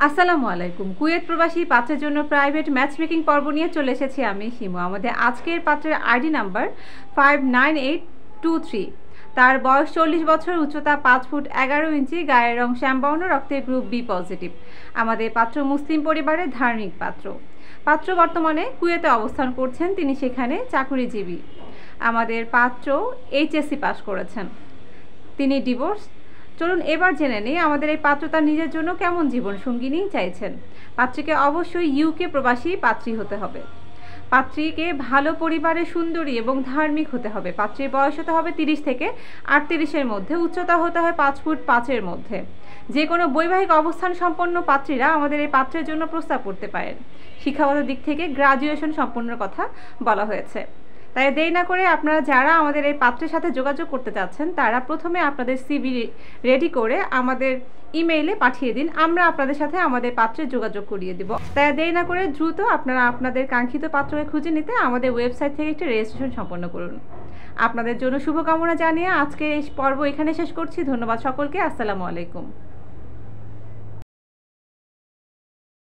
আসসালামু আলাইকুম। কুয়েত প্রবাসী পাত্রের জন্য প্রাইভেট ম্যাচ মেকিং পর্ব নিয়ে চলে এসেছি আমি শিমু। আমাদের আজকের পাত্রের আইডি নাম্বার 59823। তার বয়স 40 বছর, উচ্চতা 5 ফুট 11 ইঞ্চি, গায়ের রং শ্যামবর্ণ, রক্তের গ্রুপ বি পজিটিভ। আমাদের পাত্র মুসলিম পরিবারের ধার্মিক পাত্র। পাত্র বর্তমানে কুয়েতে অবস্থান করছেন, তিনি সেখানে চাকুরিজীবী। আমাদের পাত্র এইচএসসি পাস করেছেন, তিনি ডিভোর্স। চলুন এবার জেনে নিই আমাদের এই পাত্র তার নিজের জন্য কেমন জীবন সঙ্গিনী চাইছেন। পাত্রীকে অবশ্যই ইউকে প্রবাসী পাত্রী হতে হবে। পাত্রীকে ভালো পরিবারের সুন্দরী এবং ধার্মিক হতে হবে। পাত্রীর বয়স হতে হবে 30 থেকে 38-এর মধ্যে, উচ্চতা হতে হয় 5 ফুট 5-এর মধ্যে। যে কোনো বৈবাহিক অবস্থান সম্পন্ন পাত্রীরা আমাদের এই পাত্রের জন্য প্রস্তাব করতে পারেন। শিক্ষাগত দিক থেকে গ্রাজুয়েশন সম্পন্নের কথা বলা হয়েছে। তাই দেরি না করে আপনারা যারা আমাদের এই পাত্রের সাথে যোগাযোগ করতে চাচ্ছেন তারা প্রথমে আপনাদের সিভি রেডি করে আমাদের ইমেইলে পাঠিয়ে দিন, আমরা আপনাদের সাথে আমাদের পাত্রের যোগাযোগ করিয়ে দিব। তাই দেরি না করে দ্রুত আপনারা আপনাদের কাঙ্ক্ষিত পাত্রকে খুঁজে নিতে আমাদের ওয়েবসাইট থেকে একটি রেজিস্ট্রেশন সম্পন্ন করুন। আপনাদের জন্য শুভকামনা জানিয়ে আজকের এই পর্ব এখানে শেষ করছি। ধন্যবাদ সকলকে। আসসালামু আলাইকুম।